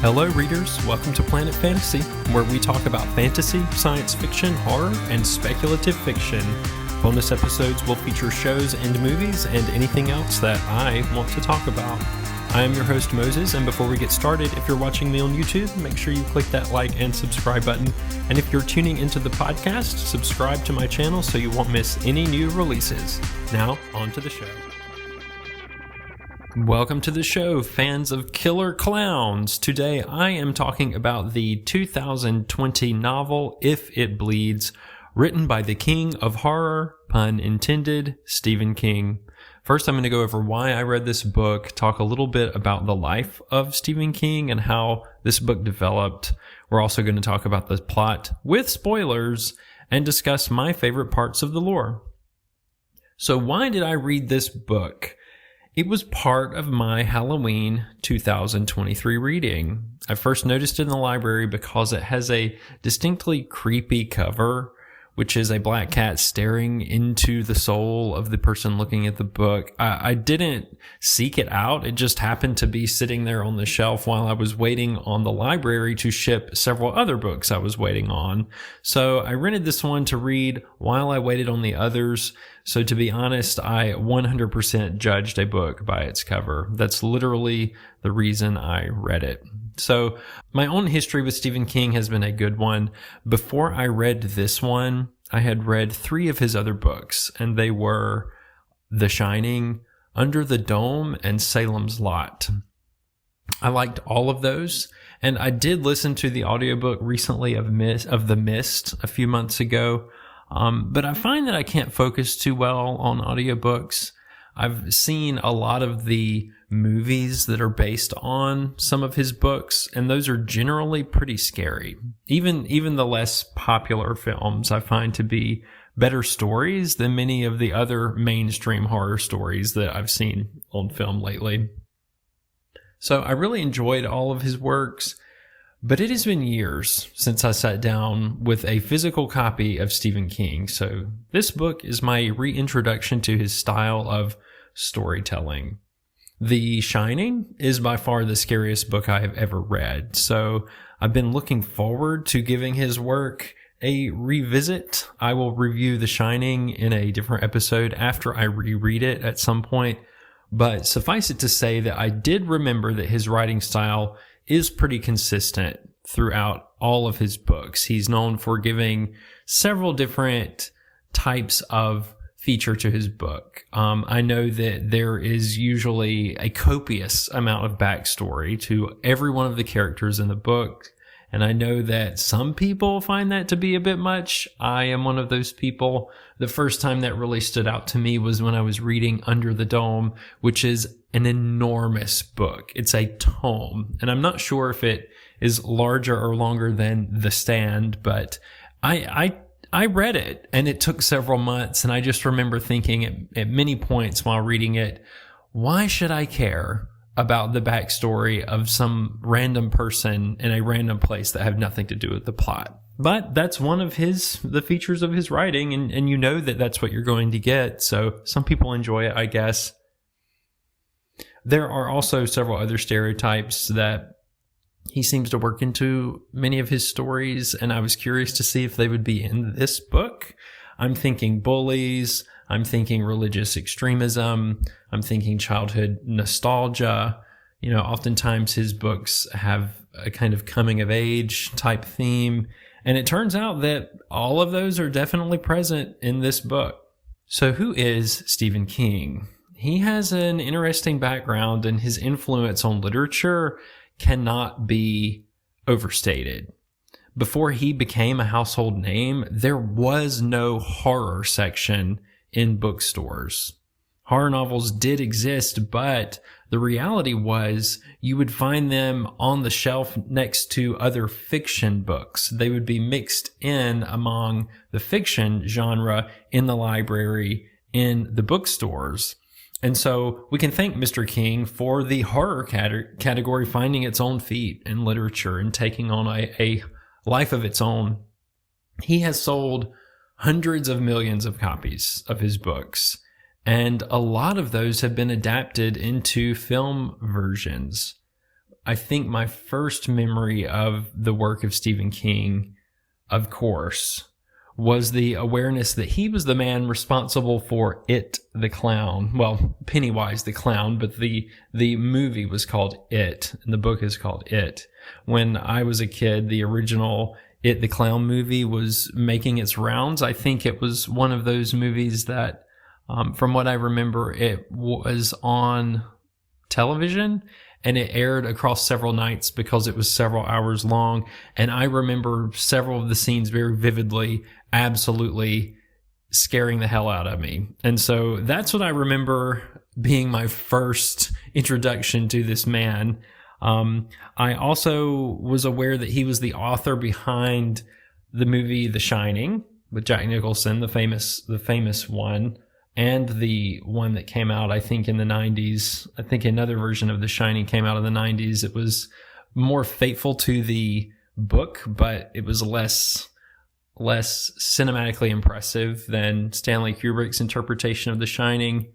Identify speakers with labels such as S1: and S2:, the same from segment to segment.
S1: Hello readers, welcome to Planet Fantasy, where we talk about fantasy, science fiction, horror, and speculative fiction. Bonus episodes will feature shows and movies and anything else that I want to talk about. I am your host Moses, and before we get started, if you're watching me on YouTube, make sure you click that like and subscribe button. And if you're tuning into the podcast, subscribe to my channel so you won't miss any new releases. Now, on to the show. Welcome to the show, fans of killer clowns. Today I am talking about the 2020 novel If It Bleeds, written by the king of horror, pun intended, Stephen King. First, I'm going to go over why I read this book, talk a little bit about the life of Stephen King and how this book developed. We're also going to talk about the plot with spoilers and discuss my favorite parts of the lore. So why did I read this book? It was part of my Halloween 2023 reading. I first noticed it in the library because it has a distinctly creepy cover, which is a black cat staring into the soul of the person looking at the book. I didn't seek it out. It just happened to be sitting there on the shelf while I was waiting on the library to ship several other books I was waiting on. So I rented this one to read while I waited on the others. So to be honest, I 100% judged a book by its cover. That's literally the reason I read it. So my own history with Stephen King has been a good one. Before I read this one, I had read 3 of his other books, and they were The Shining, Under the Dome, and Salem's Lot. I liked all of those, and I did listen to the audiobook recently of The Mist a few months ago, but I find that I can't focus too well on audiobooks. I've seen a lot of the movies that are based on some of his books, and those are generally pretty scary. Even the less popular films I find to be better stories than many of the other mainstream horror stories that I've seen on film lately. So I really enjoyed all of his works, but it has been years since I sat down with a physical copy of Stephen King. So this book is my reintroduction to his style of storytelling. The Shining is by far the scariest book I have ever read. So I've been looking forward to giving his work a revisit. I will review The Shining in a different episode after I reread it at some point. But suffice it to say that I did remember that his writing style is pretty consistent throughout all of his books. He's known for giving several different types of feature to his book. I know that there is usually a copious amount of backstory to every one of the characters in the book, and I know that some people find that to be a bit much. I am one of those people. The first time that really stood out to me was when I was reading Under the Dome, which is an enormous book. It's a tome, and I'm not sure if it is larger or longer than The Stand, but I read it, and it took several months, and I just remember thinking at many points while reading it, why should I care about the backstory of some random person in a random place that have nothing to do with the plot? But that's one of the features of his writing, and you know that that's what you're going to get, so some people enjoy it, I guess. There are also several other stereotypes that he seems to work into many of his stories, and I was curious to see if they would be in this book. I'm thinking bullies, I'm thinking religious extremism, I'm thinking childhood nostalgia. You know, oftentimes his books have a kind of coming of age type theme, and it turns out that all of those are definitely present in this book. So who is Stephen King? He has an interesting background, and his influence on literature cannot be overstated. Before he became a household name, there was no horror section in bookstores. Horror novels did exist, but the reality was you would find them on the shelf next to other fiction books. They would be mixed in among the fiction genre in the library, in the bookstores. And so we can thank Mr. King for the horror category finding its own feet in literature and taking on a life of its own. He has sold hundreds of millions of copies of his books, and a lot of those have been adapted into film versions. I think my first memory of the work of Stephen King, of course, was the awareness that he was the man responsible for It, the Clown. Well, Pennywise the Clown, but the movie was called It, and the book is called It. When I was a kid, the original It, the Clown movie was making its rounds. I think it was one of those movies that, from what I remember, it was on television, and it aired across several nights because it was several hours long. And I remember several of the scenes very vividly, absolutely scaring the hell out of me. And so that's what I remember being my first introduction to this man. I also was aware that he was the author behind the movie The Shining with Jack Nicholson, the famous one. And the one that came out, I think, in the 90s. I think another version of The Shining came out in the 90s. It was more faithful to the book, but it was less cinematically impressive than Stanley Kubrick's interpretation of The Shining.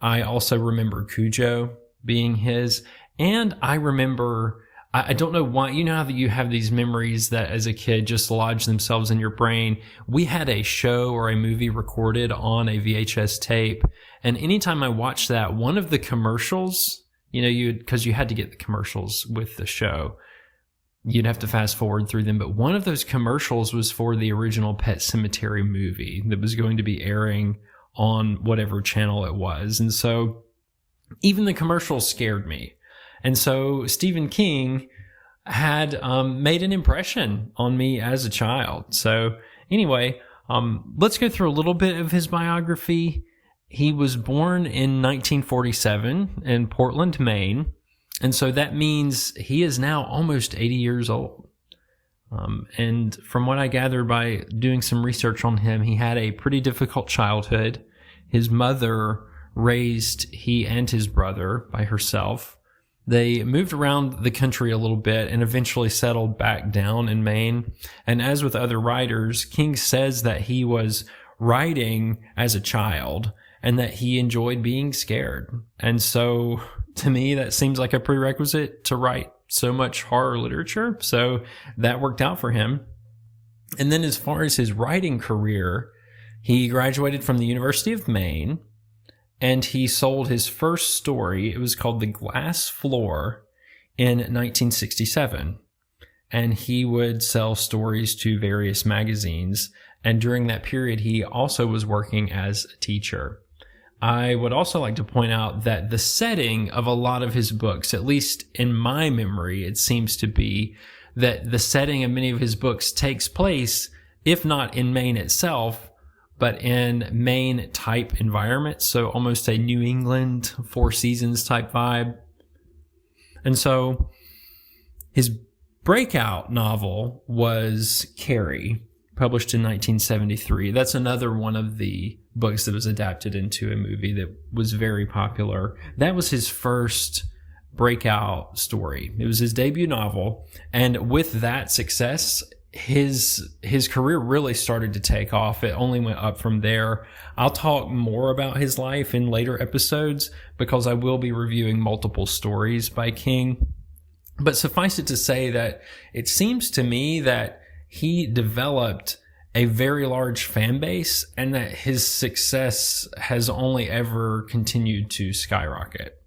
S1: I also remember Cujo being his. And I remember, I don't know why, you know how that you have these memories that as a kid just lodge themselves in your brain. We had a show or a movie recorded on a VHS tape, and anytime I watched that, one of the commercials, because you had to get the commercials with the show, you'd have to fast forward through them, but one of those commercials was for the original Pet Sematary movie that was going to be airing on whatever channel it was. And so even the commercials scared me. And so Stephen King had made an impression on me as a child. So anyway, let's go through a little bit of his biography. He was born in 1947 in Portland, Maine. And so that means he is now almost 80 years old. And from what I gathered by doing some research on him, he had a pretty difficult childhood. His mother raised he and his brother by herself. They moved around the country a little bit and eventually settled back down in Maine. And as with other writers, King says that he was writing as a child and that he enjoyed being scared. And so to me, that seems like a prerequisite to write so much horror literature. So that worked out for him. And then as far as his writing career, he graduated from the University of Maine. And he sold his first story. It was called The Glass Floor in 1967. And he would sell stories to various magazines. And during that period, he also was working as a teacher. I would also like to point out that the setting of a lot of his books, at least in my memory, it seems to be that the setting of many of his books takes place, if not in Maine itself, but in Maine type environment. So almost a New England Four Seasons type vibe. And so his breakout novel was Carrie, published in 1973. That's another one of the books that was adapted into a movie that was very popular. That was his first breakout story. It was his debut novel. And with that success, his career really started to take off. It only went up from there. I'll talk more about his life in later episodes because I will be reviewing multiple stories by King. But suffice it to say that it seems to me that he developed a very large fan base and that his success has only ever continued to skyrocket.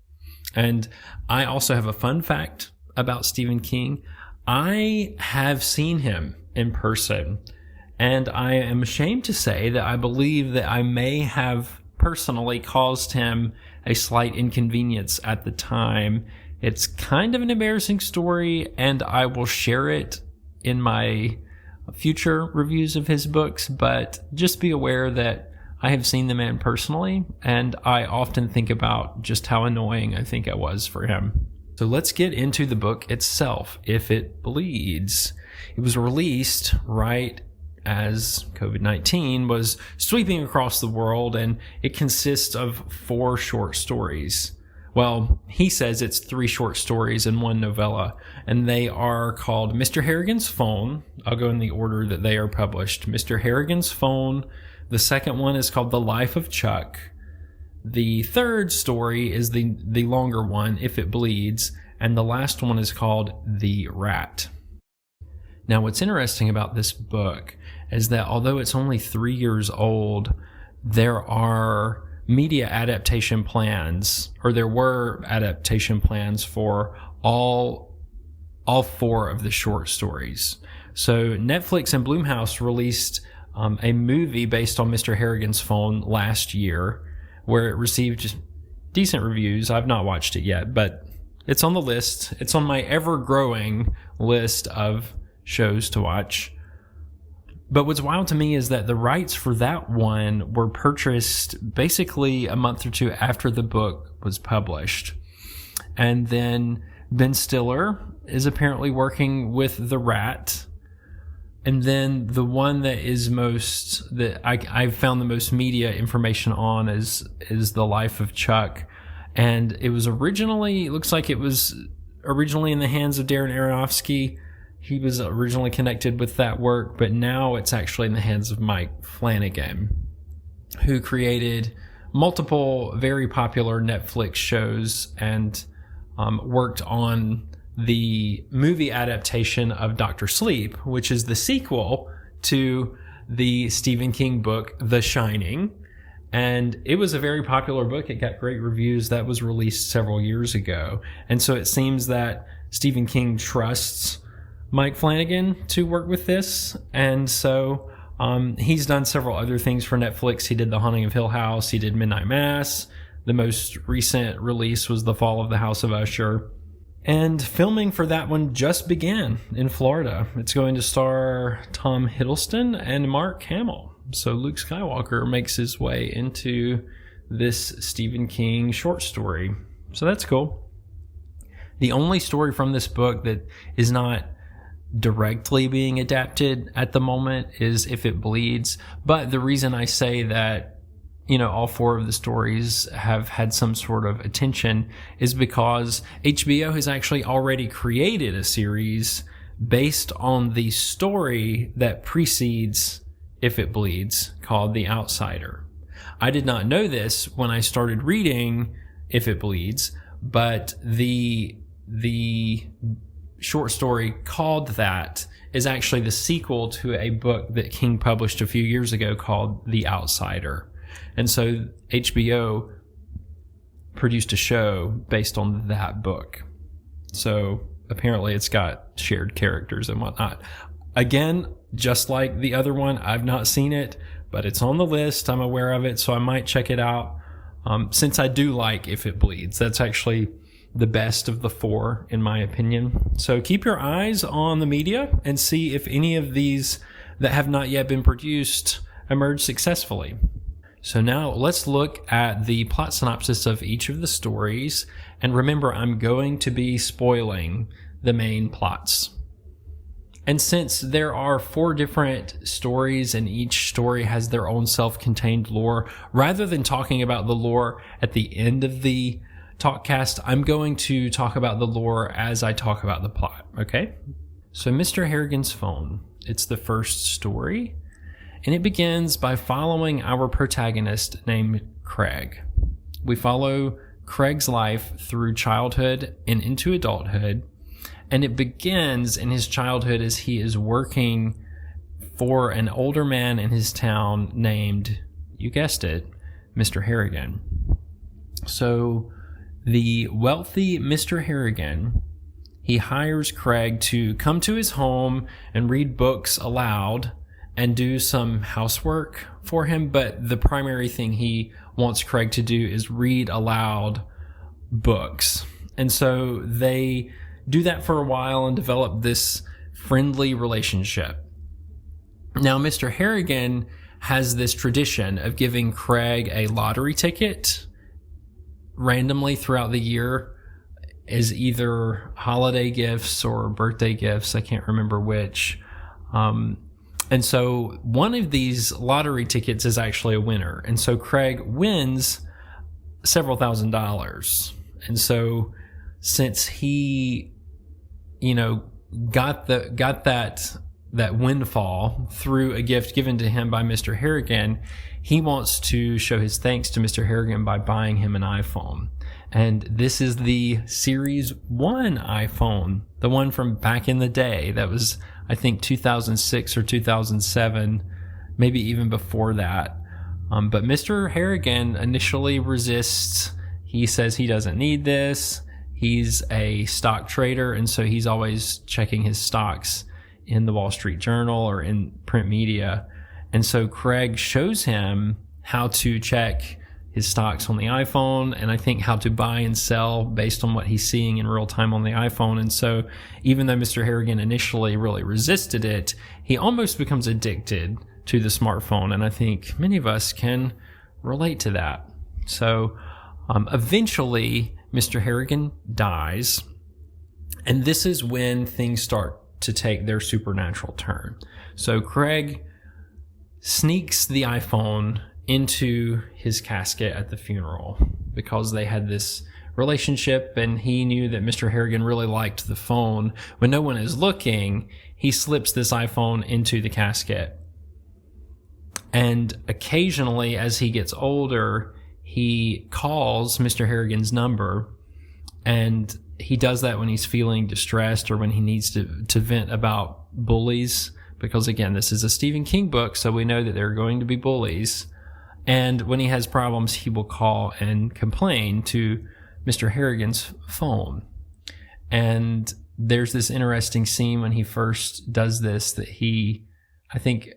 S1: And I also have a fun fact about Stephen King. I have seen him in person, and I am ashamed to say that I believe that I may have personally caused him a slight inconvenience at the time. It's kind of an embarrassing story, and I will share it in my future reviews of his books, but just be aware that I have seen the man personally, and I often think about just how annoying I think I was for him. So let's get into the book itself, If It Bleeds. It was released right as COVID-19 was sweeping across the world, and it consists of 4 short stories. Well, he says it's 3 short stories and 1 novella, and they are called Mr. Harrigan's Phone. I'll go in the order that they are published. Mr. Harrigan's Phone. The second one is called The Life of Chuck. The third story is the longer one, If It Bleeds. and the last one is called The Rat. Now, what's interesting about this book is that although it's only 3 years old, there are media adaptation plans, or there were adaptation plans for all 4 of the short stories. So Netflix and Blumhouse released a movie based on Mr. Harrigan's Phone last year, where it received decent reviews. I've not watched it yet, but it's on the list. It's on my ever-growing list of shows to watch. But what's wild to me is that the rights for that one were purchased basically a month or two after the book was published. And then Ben Stiller is apparently working with The Rat. And then the one that I've found the most media information on is The Life of Chuck. And it was looks like it was originally in the hands of Darren Aronofsky. He was originally connected with that work, but now it's actually in the hands of Mike Flanagan, who created multiple very popular Netflix shows and worked on the movie adaptation of Dr. Sleep, which is the sequel to the Stephen King book, The Shining. And it was a very popular book. It got great reviews. That was released several years ago. And so it seems that Stephen King trusts Mike Flanagan to work with this. And so he's done several other things for Netflix. He did The Haunting of Hill House. He did Midnight Mass. The most recent release was The Fall of the House of Usher. And filming for that one just began in Florida. It's going to star Tom Hiddleston and Mark Hamill. So Luke Skywalker makes his way into this Stephen King short story. So that's cool. The only story from this book that is not directly being adapted at the moment is If It Bleeds. But the reason I say that, all 4 of the stories have had some sort of attention is because HBO has actually already created a series based on the story that precedes If It Bleeds, called The Outsider. I did not know this when I started reading If It Bleeds, but the short story called that is actually the sequel to a book that King published a few years ago called The Outsider. And so HBO produced a show based on that book. So apparently it's got shared characters and whatnot. Again, just like the other one, I've not seen it, but it's on the list. I'm aware of it, so I might check it out. Since I do like If It Bleeds, that's actually the best of the 4, in my opinion. So keep your eyes on the media and see if any of these that have not yet been produced emerge successfully. So now let's look at the plot synopsis of each of the stories. And remember, I'm going to be spoiling the main plots. And since there are 4 different stories and each story has their own self-contained lore, rather than talking about the lore at the end of the talkcast, I'm going to talk about the lore as I talk about the plot, okay? So Mr. Harrigan's Phone, it's the first story, and it begins by following our protagonist named Craig. We follow Craig's life through childhood and into adulthood. And it begins in his childhood as he is working for an older man in his town named, you guessed it, Mr. Harrigan. So the wealthy Mr. Harrigan, he hires Craig to come to his home and read books aloud and do some housework for him. But the primary thing he wants Craig to do is read aloud books. And so they do that for a while and develop this friendly relationship. Now, Mr. Harrigan has this tradition of giving Craig a lottery ticket randomly throughout the year as either holiday gifts or birthday gifts. I can't remember which. And so one of these lottery tickets is actually a winner. And so Craig wins several $1,000s. And so since he got that that windfall through a gift given to him by Mr. Harrigan, he wants to show his thanks to Mr. Harrigan by buying him an iPhone. And this is the Series 1 iPhone, the one from back in the day. That was, I think, 2006 or 2007, maybe even before that. But Mr. Harrigan initially resists. He says he doesn't need this. He's a stock trader, and so he's always checking his stocks in the Wall Street Journal or in print media. And so Craig shows him how to check his stocks on the iPhone, and I think how to buy and sell based on what he's seeing in real time on the iPhone. And so even though Mr. Harrigan initially really resisted it, he almost becomes addicted to the smartphone. And I think many of us can relate to that. So eventually Mr. Harrigan dies, and this is when things start to take their supernatural turn. So Craig sneaks the iPhone into his casket at the funeral because they had this relationship, and he knew that Mr. Harrigan really liked the phone. When no one is looking, he slips this iPhone into the casket. And occasionally, as he gets older, he calls Mr. Harrigan's number, and he does that when he's feeling distressed or when he needs to vent about bullies, because again, this is a Stephen King book, so we know that there are going to be bullies. And when he has problems, he will call and complain to Mr. Harrigan's phone. And there's this interesting scene when he first does this, that he, I think,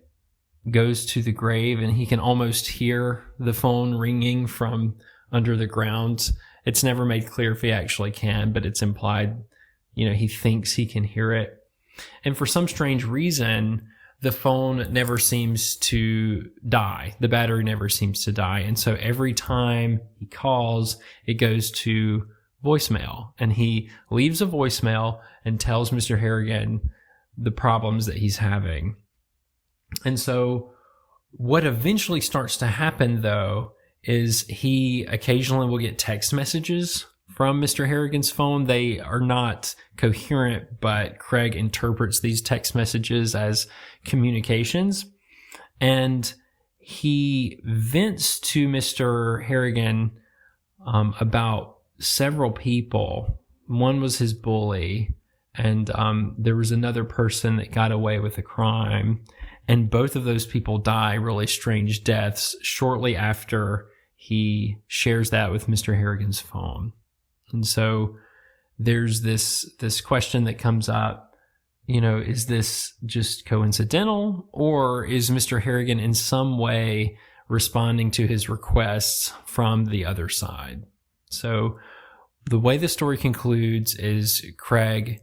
S1: goes to the grave and he can almost hear the phone ringing from under the ground. It's never made clear if he actually can, but it's implied, he thinks he can hear it. And for some strange reason, the phone never seems to die. The battery never seems to die. And so every time he calls, it goes to voicemail. And he leaves a voicemail and tells Mr. Harrigan the problems that he's having. And so what eventually starts to happen, though, is he occasionally will get text messages from Mr. Harrigan's phone. They are not coherent, but Craig interprets these text messages as communications. And he vents to Mr. Harrigan about several people. One was his bully, and there was another person that got away with a crime. And both of those people die really strange deaths shortly after he shares that with Mr. Harrigan's phone. And so there's this question that comes up, is this just coincidental, or is Mr. Harrigan in some way responding to his requests from the other side? So the way the story concludes is Craig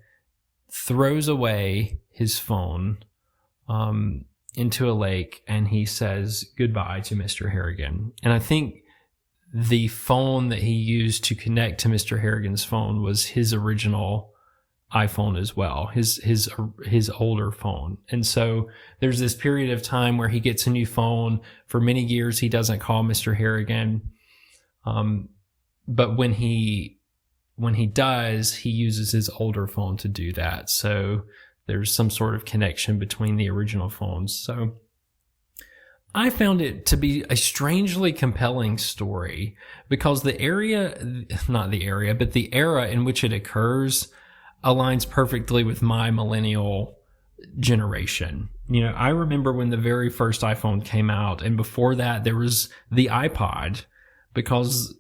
S1: throws away his phone into a lake, and he says goodbye to Mr. Harrigan. And I think the phone that he used to connect to Mr. Harrigan's phone was his original iPhone as well, his older phone. And so there's this period of time where he gets a new phone. For many years, he doesn't call Mr. Harrigan. But when he does, he uses his older phone to do that. So there's some sort of connection between the original phones. So I found it to be a strangely compelling story because the era in which it occurs aligns perfectly with my millennial generation. I remember when the very first iPhone came out, and before that there was the iPod, because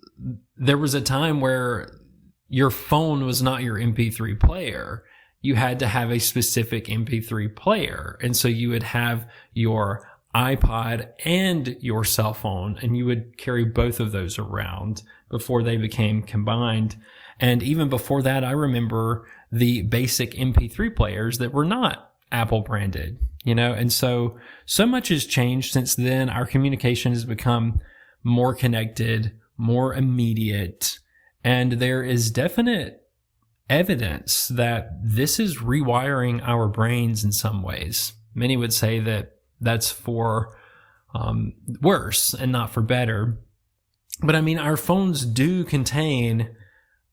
S1: there was a time where your phone was not your MP3 player. You had to have a specific MP3 player. And so you would have your iPod and your cell phone, and you would carry both of those around before they became combined. And even before that, I remember the basic MP3 players that were not Apple branded, and so much has changed since then. Our communication has become more connected, more immediate, and there is definite evidence that this is rewiring our brains in some ways. Many would say that that's for worse and not for better. But our phones do contain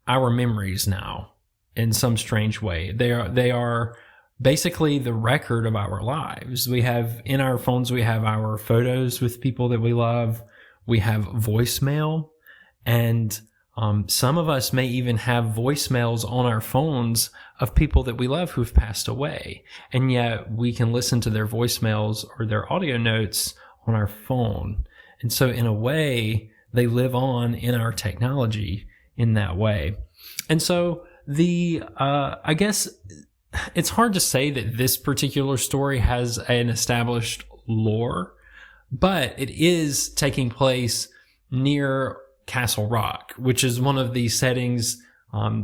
S1: our memories now in some strange way. They are basically the record of our lives. We have in our phones, we have our photos with people that we love. We have voicemail, and some of us may even have voicemails on our phones of people that we love who've passed away. And yet we can listen to their voicemails or their audio notes on our phone. And so in a way, they live on in our technology in that way. And so I guess it's hard to say that this particular story has an established lore, but it is taking place near Castle Rock, which is one of the settings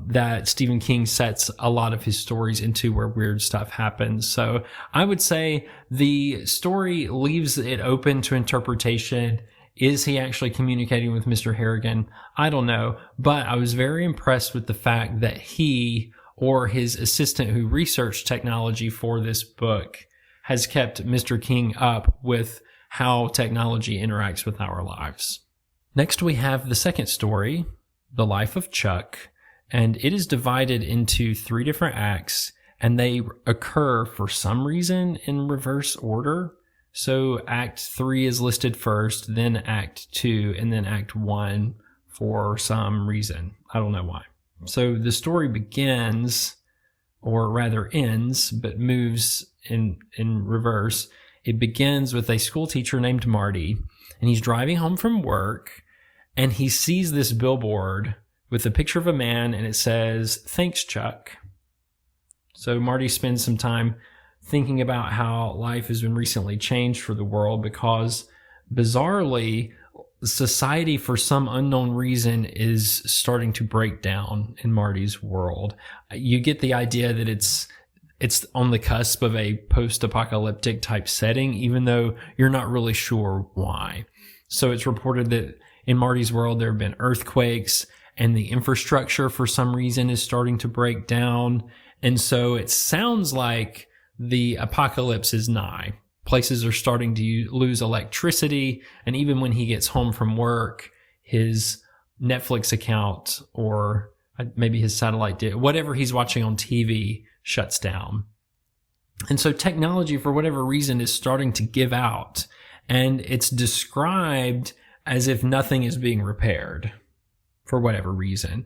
S1: that Stephen King sets a lot of his stories into, where weird stuff happens. So I would say the story leaves it open to interpretation. Is he actually communicating with Mr. Harrigan? I don't know, but I was very impressed with the fact that he or his assistant who researched technology for this book has kept Mr. King up with how technology interacts with our lives. Next, we have the second story, The Life of Chuck, and it is divided into 3 different acts, and they occur for some reason in reverse order. So Act 3 is listed first, then Act 2, and then Act 1 for some reason. I don't know why. So the story begins, or rather ends, but moves in reverse. It begins with a school teacher named Marty, and he's driving home from work, and he sees this billboard with a picture of a man, and it says, "Thanks, Chuck." So Marty spends some time thinking about how life has been recently changed for the world, because bizarrely, society for some unknown reason is starting to break down in Marty's world. You get the idea that it's on the cusp of a post-apocalyptic type setting, even though you're not really sure why. So it's reported that in Marty's world, there have been earthquakes, and the infrastructure for some reason is starting to break down. And so it sounds like the apocalypse is nigh. Places are starting to lose electricity, and even when he gets home from work, his Netflix account or maybe his satellite, whatever he's watching on TV, shuts down. And so technology, for whatever reason, is starting to give out, and it's described as if nothing is being repaired for whatever reason.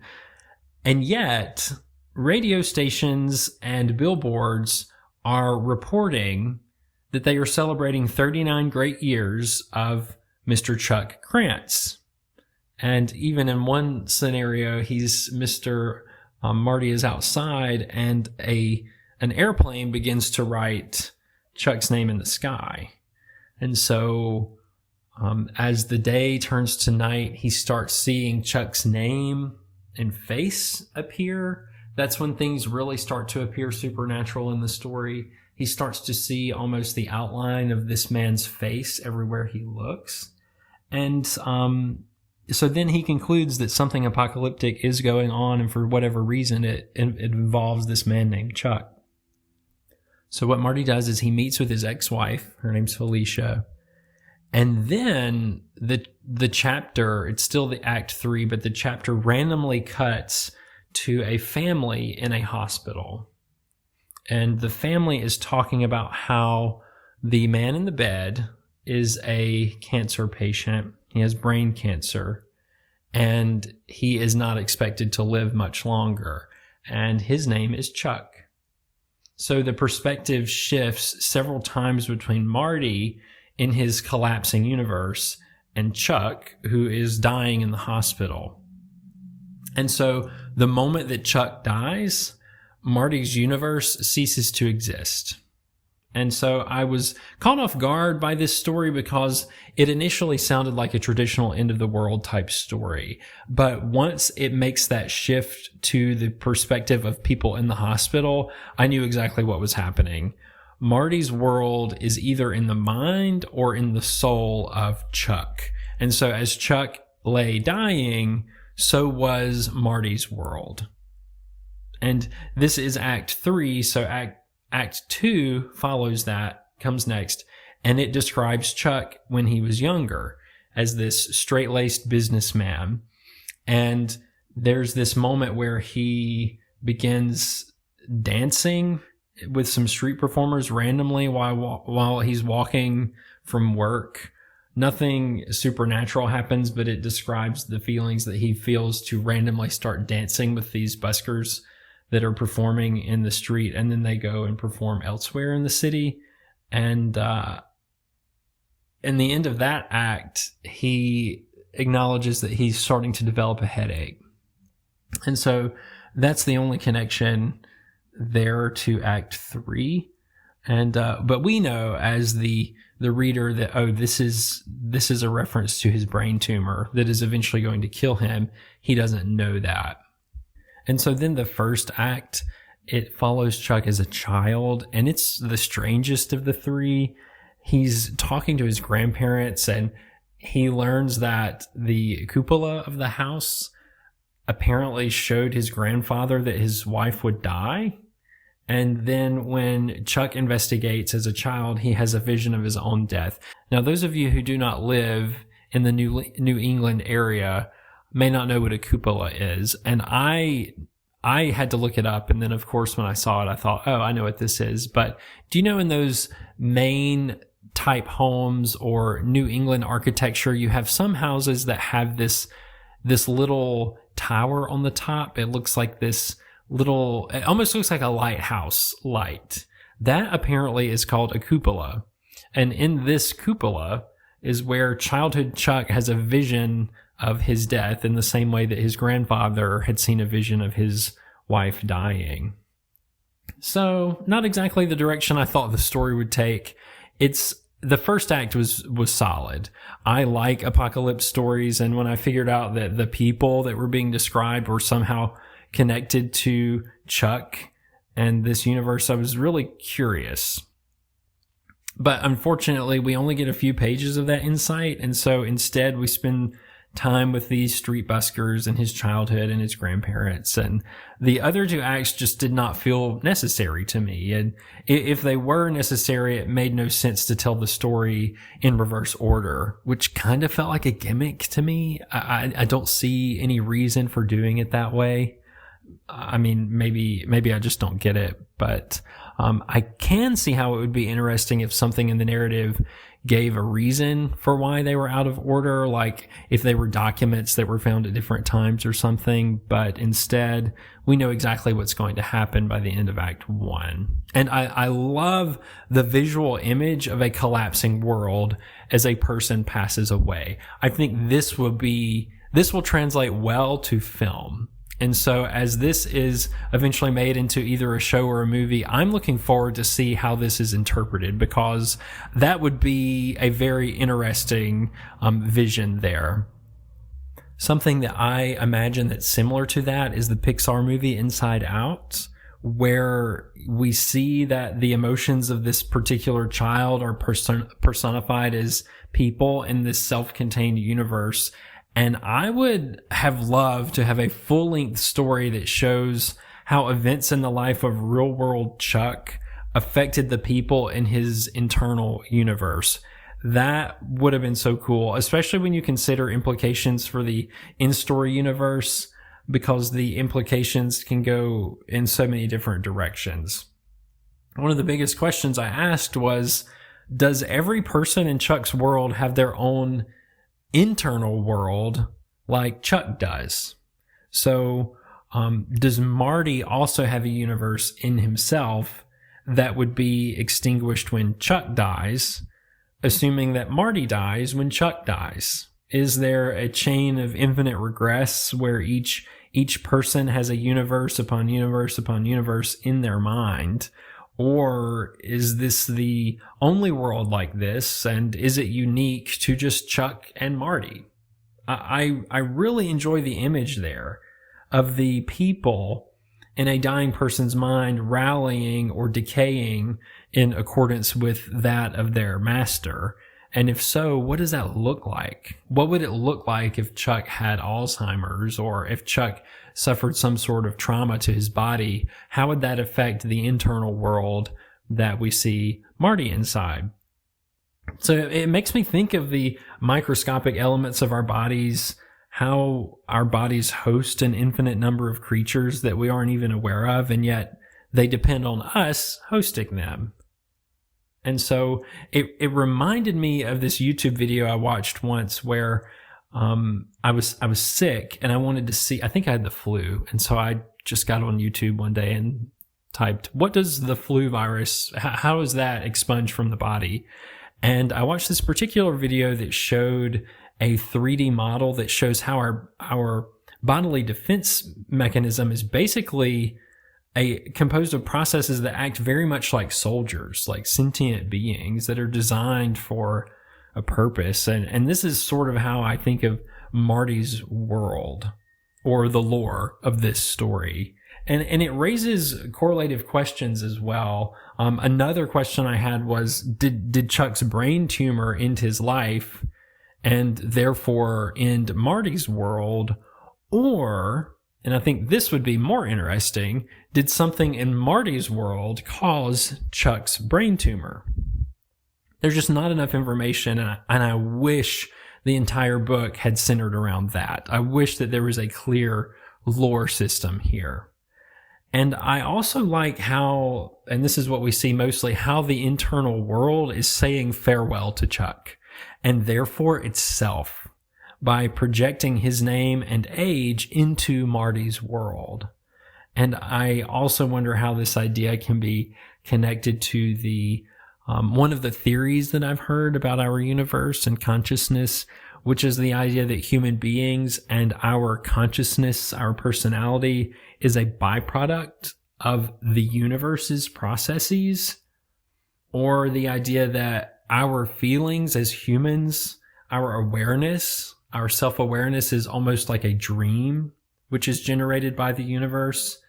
S1: And yet, radio stations and billboards are reporting that they are celebrating 39 great years of Mr. Chuck Krantz. And even in one scenario, Marty is outside, and an airplane begins to write Chuck's name in the sky. And so as the day turns to night, he starts seeing Chuck's name and face appear. That's when things really start to appear supernatural in the story. He starts to see almost the outline of this man's face everywhere he looks. And so then he concludes that something apocalyptic is going on, and for whatever reason, it involves this man named Chuck. So what Marty does is he meets with his ex-wife. Her name's Felicia. And then the chapter, it's still the Act 3, but the chapter randomly cuts to a family in a hospital. And the family is talking about how the man in the bed is a cancer patient. He has brain cancer, and he is not expected to live much longer. And his name is Chuck. So the perspective shifts several times between Marty in his collapsing universe and Chuck, who is dying in the hospital. And so the moment that Chuck dies, Marty's universe ceases to exist. And so I was caught off guard by this story because it initially sounded like a traditional end of the world type story. But once it makes that shift to the perspective of people in the hospital, I knew exactly what was happening. Marty's world is either in the mind or in the soul of Chuck. And so as Chuck lay dying, so was Marty's world. And this is Act 3, so Act 2 follows that, comes next, and it describes Chuck when he was younger as this straight-laced businessman. And there's this moment where he begins dancing with some street performers randomly while he's walking from work. Nothing supernatural happens, but it describes the feelings that he feels to randomly start dancing with these buskers that are performing in the street, and then they go and perform elsewhere in the city. And in the end of that act, he acknowledges that he's starting to develop a headache. And so that's the only connection there to Act 3. And but we know as the reader that, oh, this is a reference to his brain tumor that is eventually going to kill him. He doesn't know that. And so then the first act, it follows Chuck as a child, and it's the strangest of the three. He's talking to his grandparents, and he learns that the cupola of the house apparently showed his grandfather that his wife would die. And then when Chuck investigates as a child, he has a vision of his own death. Now, those of you who do not live in the New England area may not know what a cupola is. And I had to look it up. And then, of course, when I saw it, I thought, oh, I know what this is. But do you know in those Maine type homes or New England architecture, you have some houses that have this little tower on the top? It looks like this little, it almost looks like a lighthouse light. That apparently is called a cupola. And in this cupola is where childhood Chuck has a vision of his death in the same way that his grandfather had seen a vision of his wife dying. So, not exactly the direction I thought the story would take. The first act was solid. I like apocalypse stories, and when I figured out that the people that were being described were somehow connected to Chuck and this universe, I was really curious. But unfortunately, we only get a few pages of that insight, and so instead we spend time with these street buskers and his childhood and his grandparents, and the other two acts just did not feel necessary to me. And if they were necessary, it made no sense to tell the story in reverse order, which kind of felt like a gimmick to me. I don't see any reason for doing it that way. I mean, maybe I just don't get it, but I can see how it would be interesting if something in the narrative gave a reason for why they were out of order, like if they were documents that were found at different times or something. But instead, we know exactly what's going to happen by the end of Act 1. And I love the visual image of a collapsing world as a person passes away. I think this will translate well to film. And so as this is eventually made into either a show or a movie, I'm looking forward to see how this is interpreted, because that would be a very interesting vision there. Something that I imagine that's similar to that is the Pixar movie Inside Out, where we see that the emotions of this particular child are personified as people in this self-contained universe. And I would have loved to have a full-length story that shows how events in the life of real-world Chuck affected the people in his internal universe. That would have been so cool, especially when you consider implications for the in-story universe, because the implications can go in so many different directions. One of the biggest questions I asked was, does every person in Chuck's world have their own internal world like Chuck does? So does Marty also have a universe in himself that would be extinguished when Chuck dies, assuming that Marty dies when Chuck dies? Is there a chain of infinite regress where each person has a universe upon universe upon universe in their mind? Or is this the only world like this, and is it unique to just Chuck and Marty? I really enjoy the image there of the people in a dying person's mind rallying or decaying in accordance with that of their master. And if so, what does that look like? What would it look like if Chuck had Alzheimer's, or if Chuck suffered some sort of trauma to his body? How would that affect the internal world that we see Marty inside? So it makes me think of the microscopic elements of our bodies, how our bodies host an infinite number of creatures that we aren't even aware of, and yet they depend on us hosting them. And so it reminded me of this YouTube video I watched once where I was sick and I wanted to see, I think I had the flu. And so I just got on YouTube one day and typed, what does the flu virus, how is that expunged from the body? And I watched this particular video that showed a 3D model that shows how our bodily defense mechanism is basically composed of processes that act very much like soldiers, like sentient beings that are designed for a purpose. And this is sort of how I think of Marty's world, or the lore of this story. And it raises correlative questions as well. Another question I had was, did Chuck's brain tumor end his life and therefore end Marty's world? Or, and I think this would be more interesting, did something in Marty's world cause Chuck's brain tumor? There's just not enough information, and I wish the entire book had centered around that. I wish that there was a clear lore system here. And I also like how, and this is what we see mostly, how the internal world is saying farewell to Chuck, and therefore itself, by projecting his name and age into Marty's world. And I also wonder how this idea can be connected to the one of the theories that I've heard about our universe and consciousness, which is the idea that human beings and our consciousness, our personality, is a byproduct of the universe's processes, or the idea that our feelings as humans, our awareness, our self-awareness is almost like a dream, which is generated by the universe.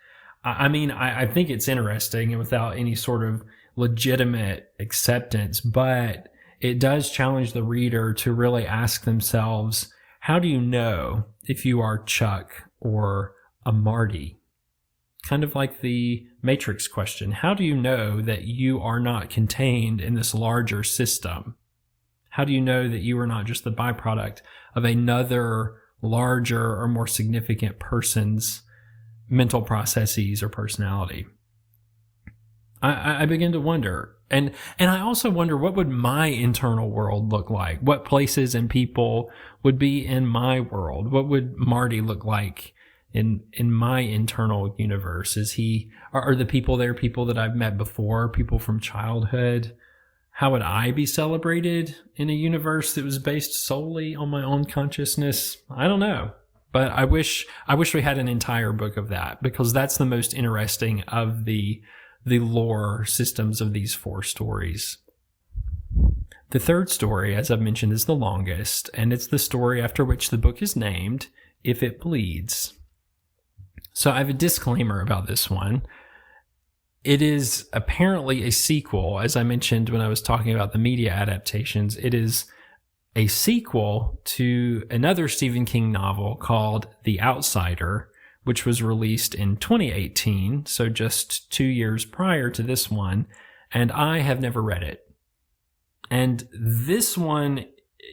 S1: I mean, I think it's interesting and without any sort of legitimate acceptance, but it does challenge the reader to really ask themselves, how do you know if you are Chuck or a Marty? Kind of like the Matrix question. How do you know that you are not contained in this larger system? How do you know that you are not just the byproduct of another larger or more significant person's mental processes or personality? I begin to wonder. And I also wonder, what would my internal world look like? What places and people would be in my world? What would Marty look like in my internal universe? Are the people there people that I've met before, people from childhood? How would I be celebrated in a universe that was based solely on my own consciousness? I don't know. But I wish we had an entire book of that, because that's the most interesting of the lore systems of these 4 stories. The third story, as I've mentioned, is the longest, and it's the story after which the book is named, If It Bleeds. So I have a disclaimer about this one. It is apparently a sequel, as I mentioned when I was talking about the media adaptations. It is a sequel to another Stephen King novel called The Outsider, which was released in 2018, so just 2 years prior to this one, and I have never read it. And this one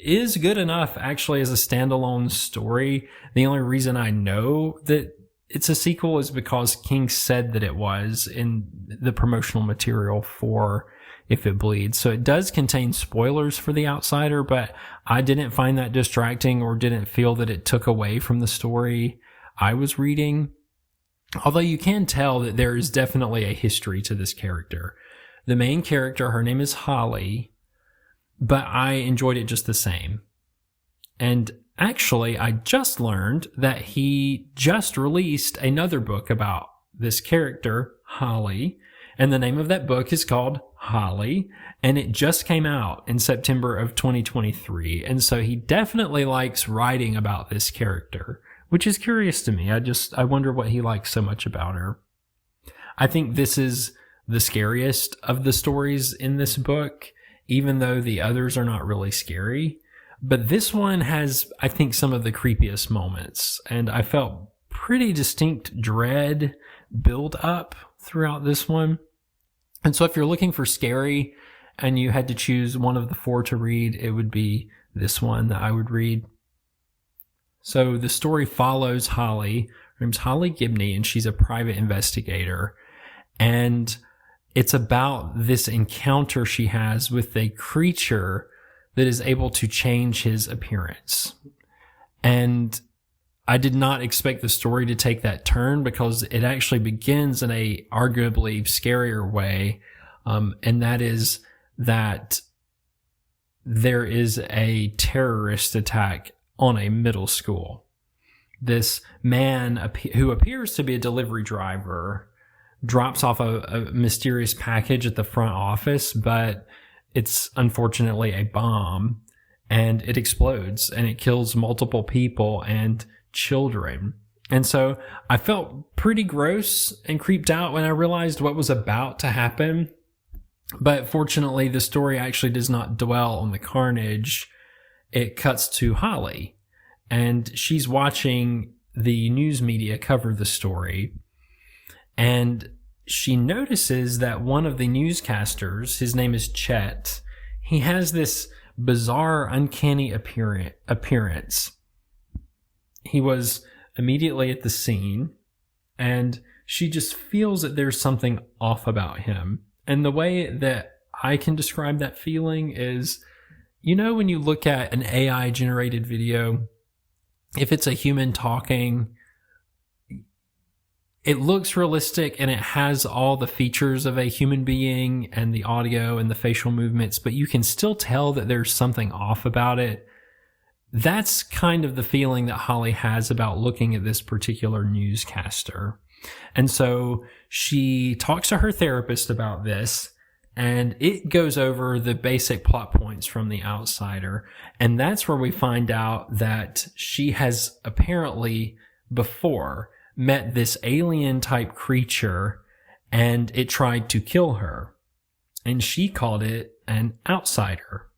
S1: is good enough, actually, as a standalone story. The only reason I know that it's a sequel is because King said that it was in the promotional material for If It Bleeds. So it does contain spoilers for The Outsider, but I didn't find that distracting or didn't feel that it took away from the story I was reading. Although you can tell that there is definitely a history to this character. The main character, her name is Holly, but I enjoyed it just the same. And actually, I just learned that he just released another book about this character, Holly, and the name of that book is called Holly, and it just came out in September of 2023. And so he definitely likes writing about this character, which is curious to me. I wonder what he likes so much about her. I think this is the scariest of the stories in this book, even though the others are not really scary. But this one has, I think, some of the creepiest moments, and I felt pretty distinct dread build up throughout this one. And so if you're looking for scary and you had to choose one of the 4 to read, it would be this one that I would read. So the story follows Holly. Her name's Holly Gibney, and she's a private investigator. And it's about this encounter she has with a creature that is able to change his appearance. And I did not expect the story to take that turn, because it actually begins in a arguably scarier way. And that is that there is a terrorist attack on a middle school. This man who appears to be a delivery driver drops off a mysterious package at the front office, but it's unfortunately a bomb, and it explodes and it kills multiple people and children. And so I felt pretty gross and creeped out when I realized what was about to happen. But fortunately, the story actually does not dwell on the carnage. It cuts to Holly, and she's watching the news media cover the story. And she notices that one of the newscasters, his name is Chet, he has this bizarre, uncanny appearance. He was immediately at the scene, and she just feels that there's something off about him. And the way that I can describe that feeling is, you know, when you look at an AI generated video, if it's a human talking, it looks realistic and it has all the features of a human being and the audio and the facial movements, but you can still tell that there's something off about it. That's kind of the feeling that Holly has about looking at this particular newscaster. And so she talks to her therapist about this, and it goes over the basic plot points from The Outsider. And that's where we find out that she has apparently before met this alien type creature, and it tried to kill her. And she called it an outsider.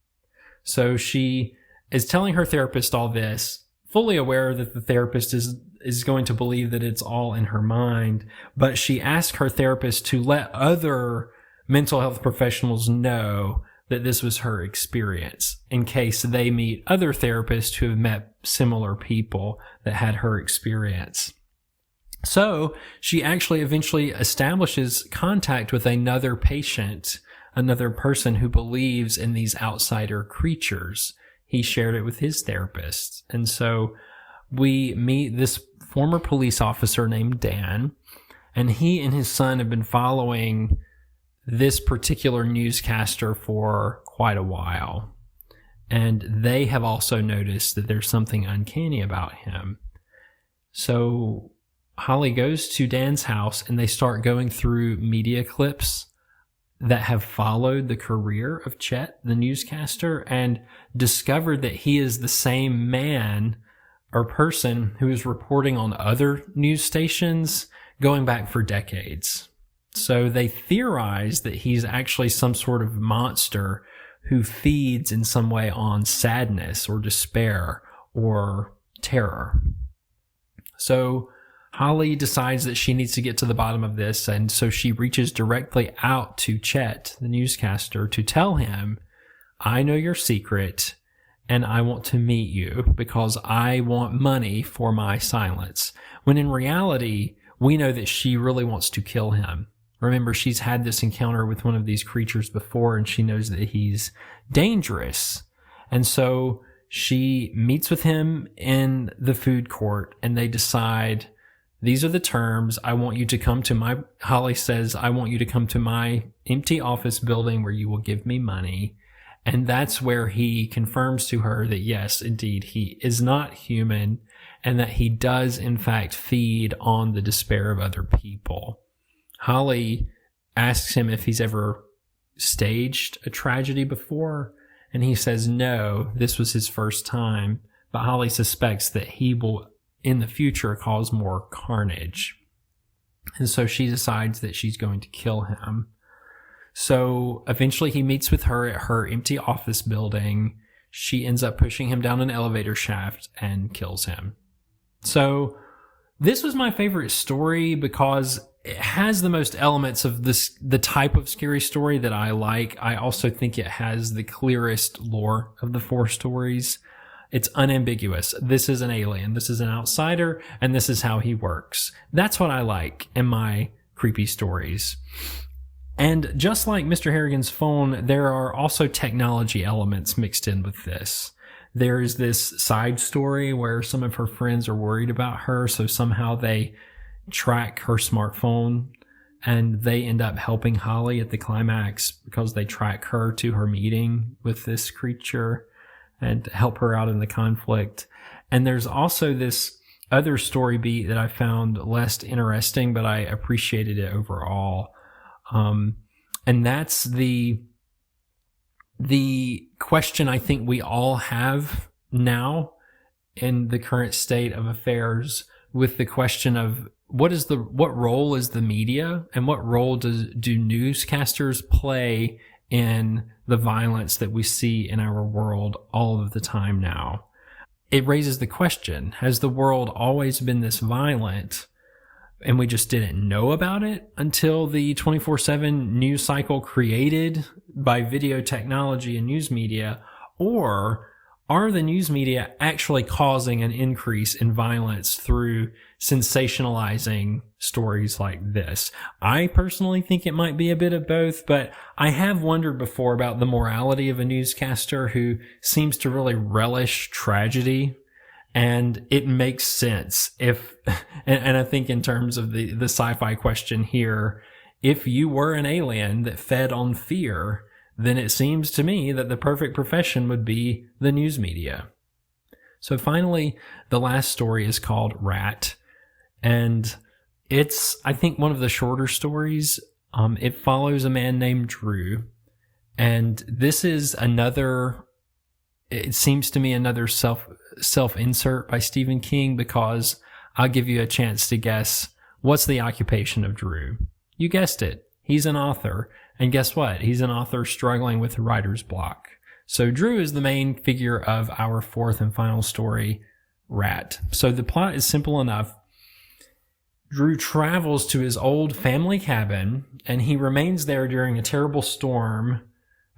S1: So she is telling her therapist all this, fully aware that the therapist is going to believe that it's all in her mind. But she asked her therapist to let other mental health professionals know that this was her experience, in case they meet other therapists who have met similar people that had her experience. So she actually eventually establishes contact with another patient, another person who believes in these outsider creatures. He shared it with his therapist. And so we meet this former police officer named Dan, and he and his son have been following this particular newscaster for quite a while. And they have also noticed that there's something uncanny about him. So Holly goes to Dan's house, and they start going through media clips that have followed the career of Chet, the newscaster, and discovered that he is the same man or person who is reporting on other news stations going back for decades. So they theorize that he's actually some sort of monster who feeds in some way on sadness or despair or terror. So Holly decides that she needs to get to the bottom of this, and so she reaches directly out to Chet, the newscaster, to tell him, I know your secret, and I want to meet you because I want money for my silence. When in reality, we know that she really wants to kill him. Remember, she's had this encounter with one of these creatures before, and she knows that he's dangerous. And so she meets with him in the food court, and they decide, these are the terms. I want you to come to Holly says, I want you to come to my empty office building where you will give me money. And that's where he confirms to her that yes, indeed, he is not human, and that he does in fact feed on the despair of other people. Holly asks him if he's ever staged a tragedy before, and he says no, this was his first time, but Holly suspects that he will in the future cause more carnage. And so she decides that she's going to kill him. So eventually he meets with her at her empty office building. She ends up pushing him down an elevator shaft and kills him. So this was my favorite story because it has the most elements of the type of scary story that I like. I also think it has the clearest lore of the four stories. It's unambiguous. This is an alien. This is an outsider, and this is how he works. That's what I like in my creepy stories. And just like Mr. Harrigan's phone, there are also technology elements mixed in with this. There's this side story where some of her friends are worried about her, so somehow they track her smartphone, and they end up helping Holly at the climax because they track her to her meeting with this creature and help her out in the conflict. And there's also this other story beat that I found less interesting, but I appreciated it overall. And that's the question I think we all have now in the current state of affairs, with the question of what role is the media, and what role do newscasters play in the violence that we see in our world all of the time now. It raises the question, has the world always been this violent and we just didn't know about it until the 24/7 news cycle created by video technology and news media? Or are the news media actually causing an increase in violence through sensationalizing stories like this? I personally think it might be a bit of both, but I have wondered before about the morality of a newscaster who seems to really relish tragedy. And it makes sense if, and I think in terms of the sci-fi question here, if you were an alien that fed on fear, then it seems to me that the perfect profession would be the news media. So finally, the last story is called Rat. And it's, I think, one of the shorter stories. It follows a man named Drew. And this is it seems to me another self-insert by Stephen King, because I'll give you a chance to guess, what's the occupation of Drew? You guessed it. He's an author. And guess what? He's an author struggling with writer's block. So Drew is the main figure of our fourth and final story, Rat. So the plot is simple enough. Drew travels to his old family cabin, and he remains there during a terrible storm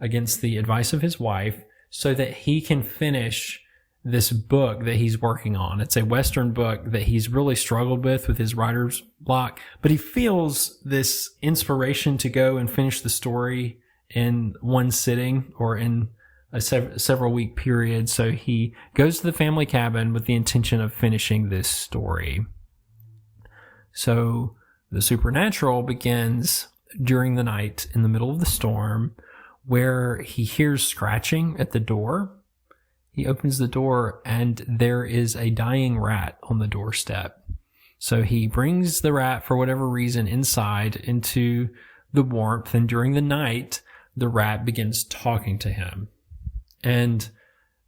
S1: against the advice of his wife so that he can finish this book that he's working on. It's a Western book that he's really struggled with his writer's block, but he feels this inspiration to go and finish the story in one sitting or in a several week period. So he goes to the family cabin with the intention of finishing this story. So the supernatural begins during the night in the middle of the storm, where he hears scratching at the door. He opens the door and there is a dying rat on the doorstep. So he brings the rat, for whatever reason, inside into the warmth. And during the night, the rat begins talking to him. And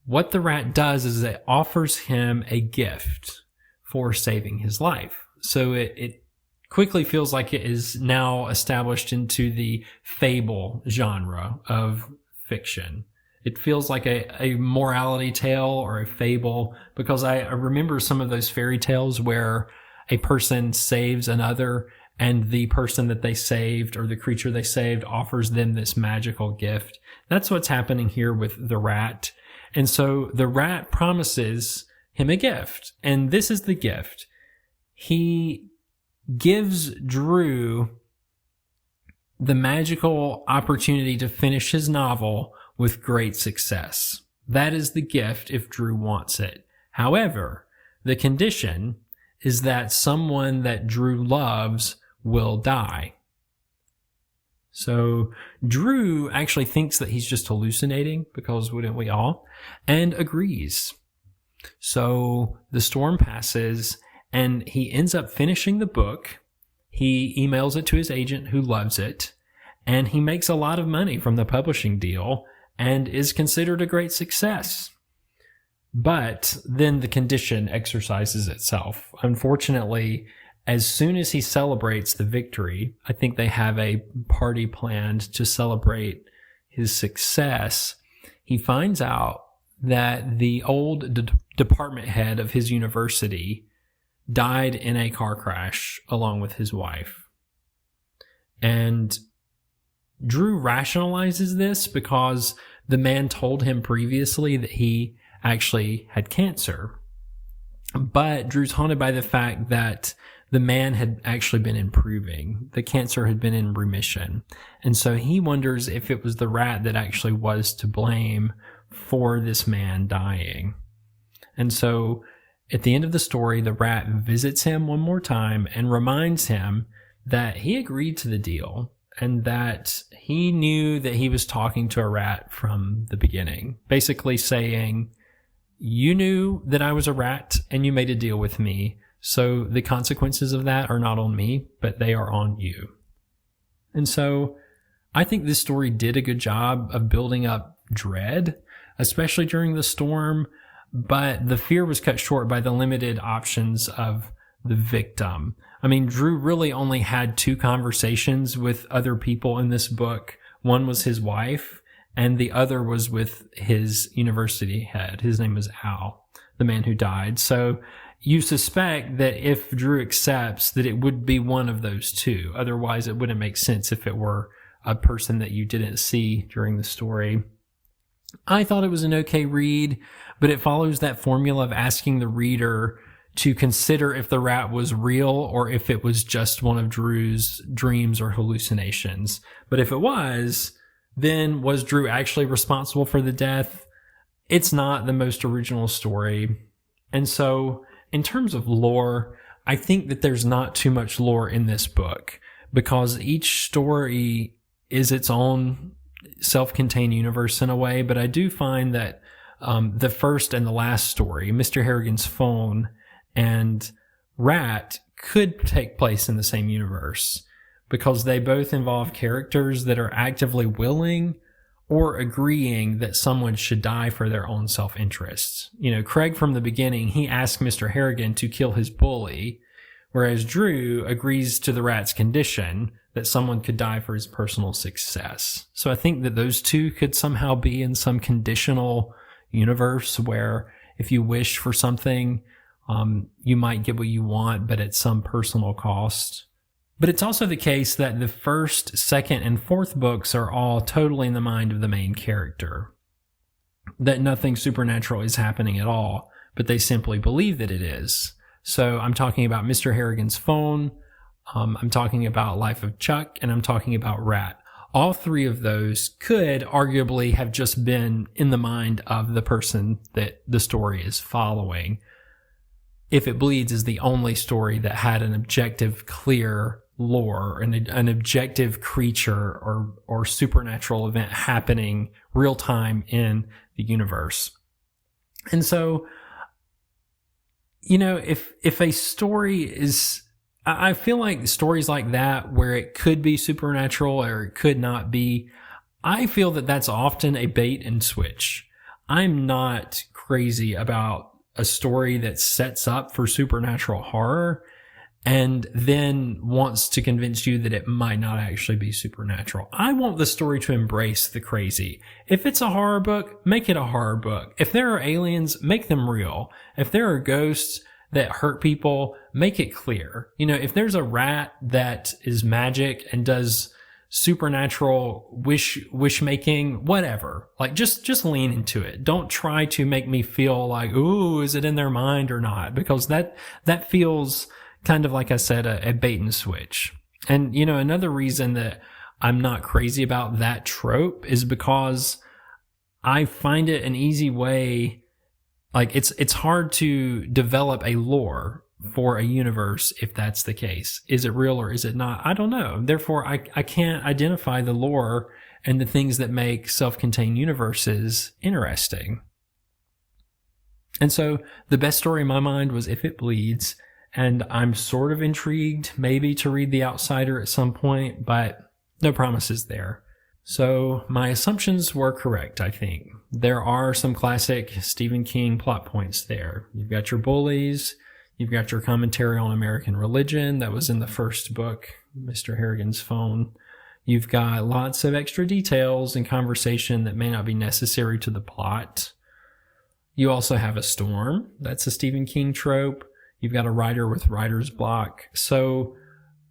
S1: what the rat does is it offers him a gift for saving his life. So it quickly feels like it is now established into the fable genre of fiction. It feels like a morality tale or a fable, because I remember some of those fairy tales where a person saves another, and the person that they saved or the creature they saved offers them this magical gift. That's what's happening here with the rat. And so the rat promises him a gift, and this is the gift. He gives Drew the magical opportunity to finish his novel with great success. That is the gift if Drew wants it. However, the condition is that someone that Drew loves will die. So Drew actually thinks that he's just hallucinating, because wouldn't we all? And agrees. So the storm passes and he ends up finishing the book. He emails it to his agent, who loves it, and he makes a lot of money from the publishing deal and is considered a great success. But then the condition exercises itself. Unfortunately, as soon as he celebrates the victory, I think they have a party planned to celebrate his success, he finds out that the old department head of his university died in a car crash along with his wife. And Drew rationalizes this because the man told him previously that he actually had cancer. But Drew's haunted by the fact that the man had actually been improving. The cancer had been in remission. And so he wonders if it was the rat that actually was to blame for this man dying. And so at the end of the story, the rat visits him one more time and reminds him that he agreed to the deal and that he knew that he was talking to a rat from the beginning, basically saying, you knew that I was a rat and you made a deal with me. So the consequences of that are not on me, but they are on you. And so I think this story did a good job of building up dread, especially during the storm, but the fear was cut short by the limited options of the victim. I mean, Drew really only had 2 conversations with other people in this book. One was his wife, and the other was with his university head. His name was Al, the man who died. So you suspect that if Drew accepts, that it would be one of those 2. Otherwise, it wouldn't make sense if it were a person that you didn't see during the story. I thought it was an okay read, but it follows that formula of asking the reader to consider if the rat was real or if it was just one of Drew's dreams or hallucinations. But if it was, then was Drew actually responsible for the death? It's not the most original story. And so, in terms of lore, I think that there's not too much lore in this book because each story is its own self-contained universe in a way. But I do find that the first and the last story, Mr. Harrigan's Phone and Rat, could take place in the same universe because they both involve characters that are actively willing or agreeing that someone should die for their own self-interest. You know, Craig from the beginning, he asked Mr. Harrigan to kill his bully, whereas Drew agrees to the rat's condition that someone could die for his personal success. So I think that those 2 could somehow be in some conditional universe where if you wish for something, you might get what you want, but at some personal cost. But it's also the case that the first, second, and fourth books are all totally in the mind of the main character. That nothing supernatural is happening at all, but they simply believe that it is. So I'm talking about Mr. Harrigan's Phone, I'm talking about Life of Chuck, and I'm talking about Rat. All 3 of those could arguably have just been in the mind of the person that the story is following. If It Bleeds is the only story that had an objective, clear lore, an objective creature or supernatural event happening real time in the universe. And so, you know, if a story is, I feel like stories like that where it could be supernatural or it could not be, I feel that that's often a bait and switch. I'm not crazy about a story that sets up for supernatural horror and then wants to convince you that it might not actually be supernatural. I want the story to embrace the crazy. If it's a horror book, make it a horror book. If there are aliens, make them real. If there are ghosts that hurt people, make it clear. You know, if there's a rat that is magic and does supernatural wish making, whatever, like just lean into it. Don't try to make me feel like, ooh, is it in their mind or not? Because that feels kind of, like I said, a bait and switch. And, you know, another reason that I'm not crazy about that trope is because I find it an easy way. Like it's hard to develop a lore for a universe if that's the case. Is it real or is it not? I don't know. Therefore, I can't identify the lore and the things that make self-contained universes interesting. And so the best story in my mind was If It Bleeds, and I'm sort of intrigued maybe to read The Outsider at some point, but no promises there. So my assumptions were correct, I think. There are some classic Stephen King plot points there. You've got your bullies. You've got your commentary on American religion that was in the first book, Mr. Harrigan's Phone. You've got lots of extra details and conversation that may not be necessary to the plot. You also have a storm. That's a Stephen King trope. You've got a writer with writer's block. So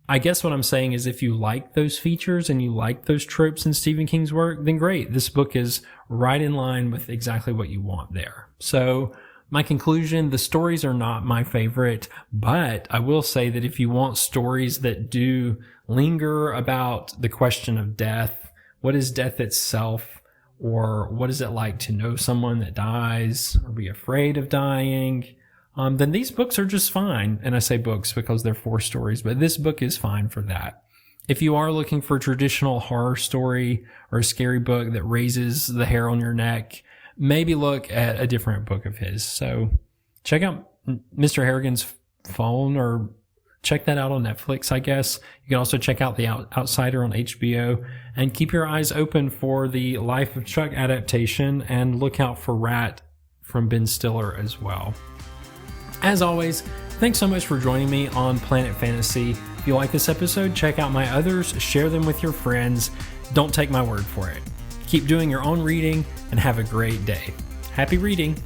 S1: I guess what I'm saying is if you like those features and you like those tropes in Stephen King's work, then great. This book is right in line with exactly what you want there. So My conclusion, the stories are not my favorite, but I will say that if you want stories that do linger about the question of death, what is death itself, or what is it like to know someone that dies or be afraid of dying, then these books are just fine. And I say books because they're 4 stories, but this book is fine for that. If you are looking for a traditional horror story or a scary book that raises the hair on your neck, maybe look at a different book of his. So check out Mr. Harrigan's Phone, or check that out on Netflix, I guess. You can also check out The Outsider on HBO, and keep your eyes open for the Life of Chuck adaptation, and look out for Rat from Ben Stiller as well. As always, thanks so much for joining me on Planet Fantasy. If you like this episode, check out my others, share them with your friends. Don't take my word for it. Keep doing your own reading and have a great day. Happy reading!